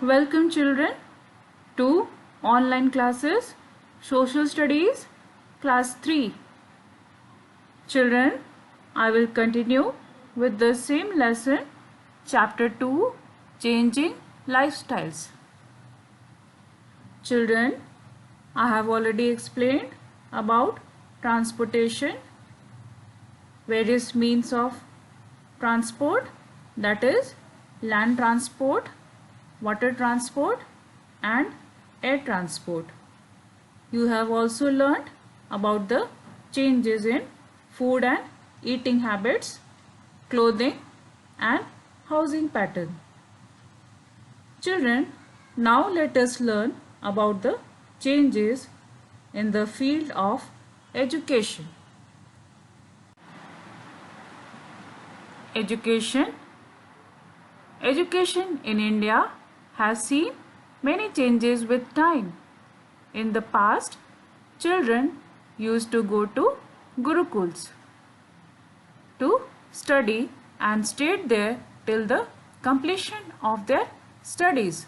Welcome children to online classes, social studies, class 3. Children, I will continue with the same lesson, chapter 2, changing lifestyles. Children, I have already explained about transportation, various means of transport, that is land transport, water transport and air transport. You have also learned about the changes in food and eating habits, clothing and housing pattern. Children, now let us learn about the changes in the field of education. Education in India has seen many changes with time. In the past, children used to go to Gurukuls to study and stayed there till the completion of their studies.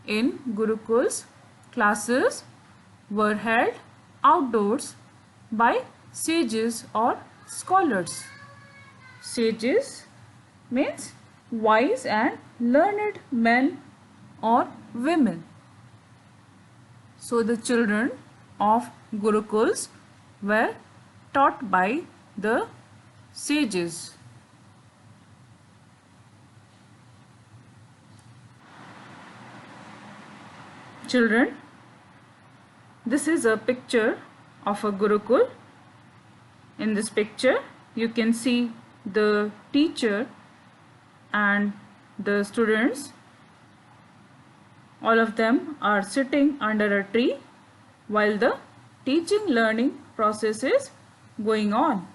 In Gurukuls, classes were held outdoors by sages or scholars. Sages means wise and learned men or women. So the children of Gurukuls were taught by the sages. Children, this is a picture of a Gurukul. In this picture, you can see the teacher and the students. All of them are sitting under a tree while the teaching learning process is going on.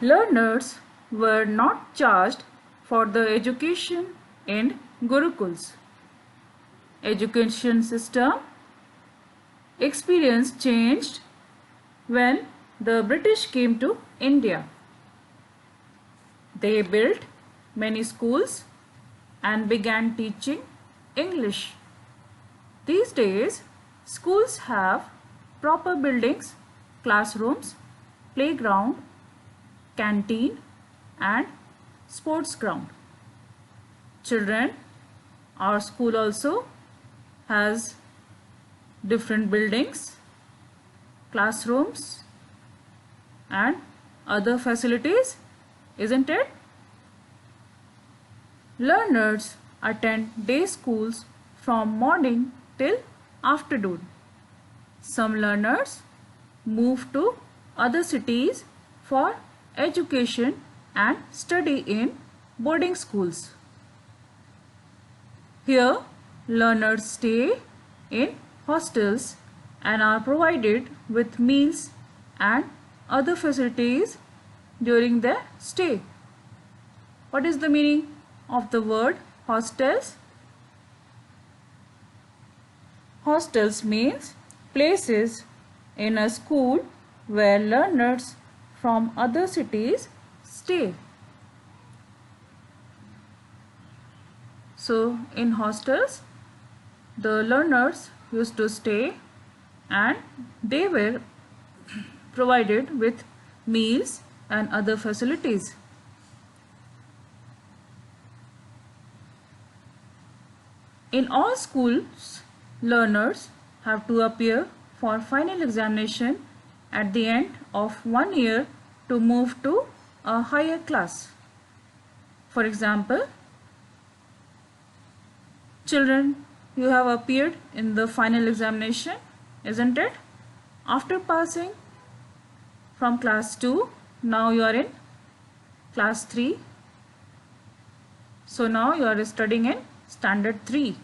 Learners were not charged for the education in Gurukuls. Education system experience changed when the British came to India. They built many schools and began teaching English. These days, schools have proper buildings, classrooms, playground, canteen and sports ground. Children, our school also has different buildings, classrooms and other facilities, isn't it? Learners attend day schools from morning till afternoon. Some learners move to other cities for education and study in boarding schools. Here, learners stay in hostels and are provided with meals and other facilities during their stay. What is the meaning of the word hostels? Hostels means places in a school where learners from other cities stay. So in hostels, the learners used to stay and they were provided with meals and other facilities. In all schools, learners have to appear for final examination at the end of 1 year to move to a higher class. For example, children, you have appeared in the final examination, isn't it? After passing from class 2, now you are in class 3. So now you are studying in standard 3.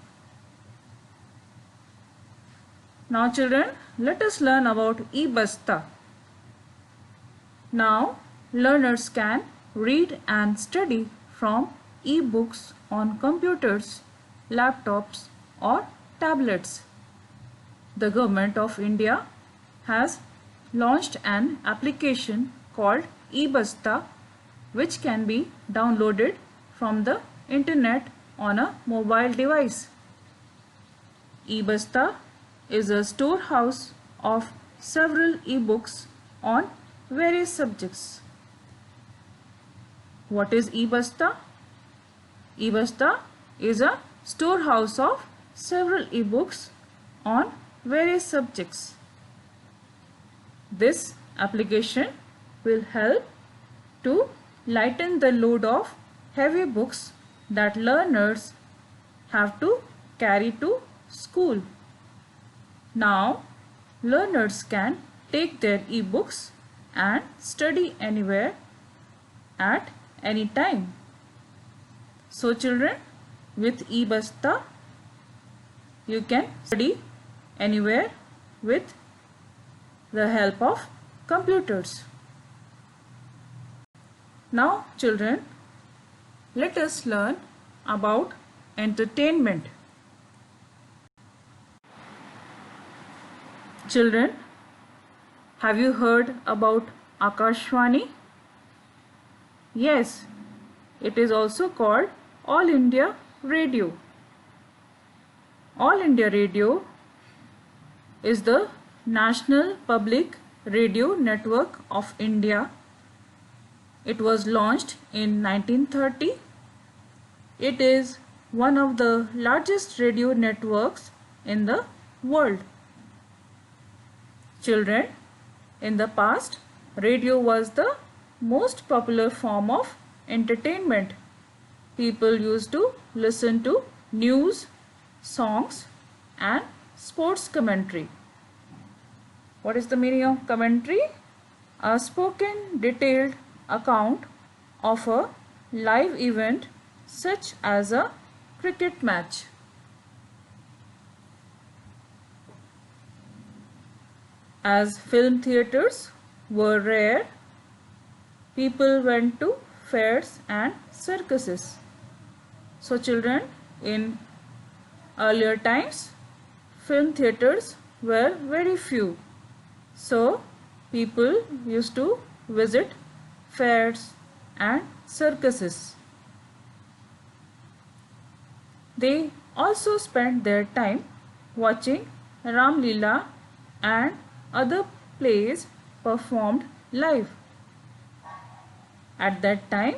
Now children, let us learn about e-Basta. Now learners can read and study from e-books on computers, laptops or tablets. The Government of India has launched an application called eBasta, which can be downloaded from the internet on a mobile device. eBasta is a storehouse of several ebooks on various subjects. What is eBasta? eBasta is a storehouse of several ebooks on various subjects. This application will help to lighten the load of heavy books that learners have to carry to school. Now, learners can take their ebooks and study anywhere at any time. So children, with eBasta, you can study anywhere with the help of computers. Now children, let us learn about entertainment. Children, have you heard about Akashvani? Yes, it is also called All India Radio. All India Radio is the National Public Radio Network of India. It was launched in 1930. It is one of the largest radio networks in the world. Children, in the past, radio was the most popular form of entertainment. People used to listen to news, songs, and sports commentary. What is the meaning of commentary? A spoken, detailed account of a live event such as a cricket match. As film theatres were rare, people went to fairs and circuses. So children, in earlier times, film theatres were very few. So people used to visit fairs and circuses. They also spent their time watching Ram Leela and other plays performed live. At that time,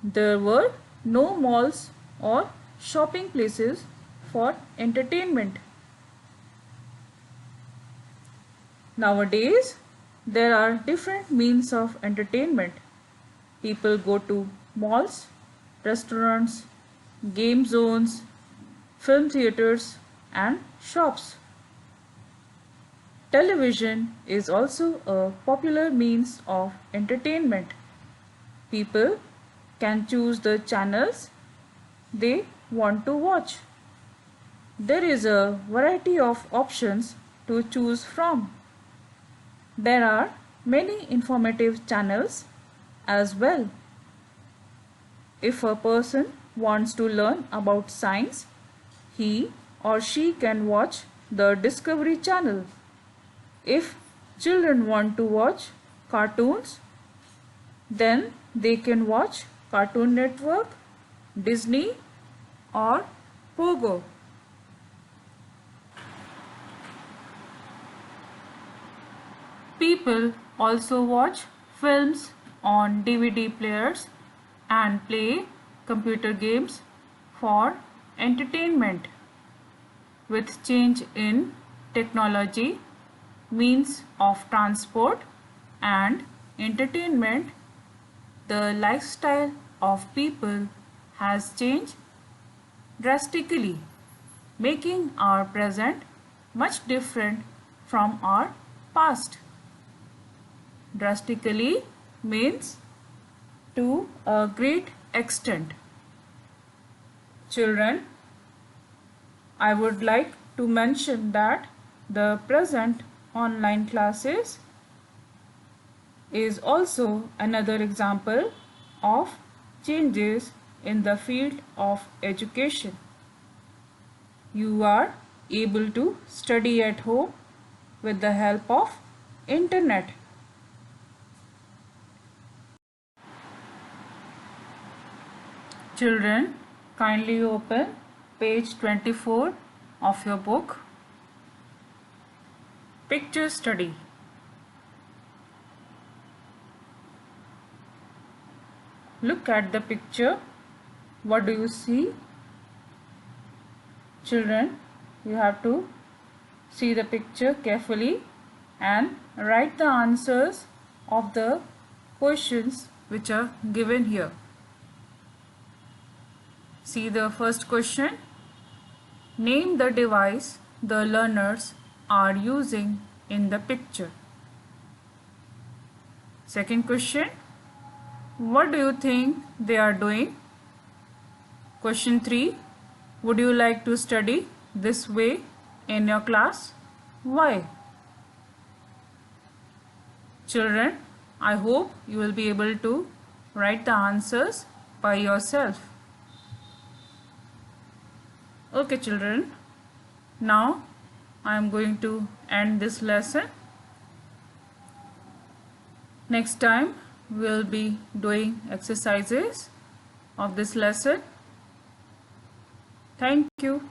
there were no malls or shopping places for entertainment. Nowadays, there are different means of entertainment. People go to malls, restaurants, game zones, film theatres, and shops. Television is also a popular means of entertainment. People can choose the channels they want to watch. There is a variety of options to choose from. There are many informative channels as well. If a person wants to learn about science, he or she can watch the Discovery Channel. If children want to watch cartoons, then they can watch Cartoon Network, Disney, or Pogo. People also watch films on DVD players and play computer games for entertainment. With change in technology, means of transport, and entertainment, the lifestyle of people has changed drastically, making our present much different from our past. Drastically means to a great extent. Children, I would like to mention that the present online classes is also another example of changes in the field of education. You are able to study at home with the help of internet. Children, kindly open page 24 of your book. Picture study. Look at the picture. What do you see? Children, you have to see the picture carefully and write the answers of the questions which are given here. See the first question. Name the device the learners are using in the picture. Second question. What do you think they are doing? Question 3. Would you like to study this way in your class? Why? Children, I hope you will be able to write the answers by yourself. Okay children, now I am going to end this lesson. Next time we will be doing exercises of this lesson. Thank you.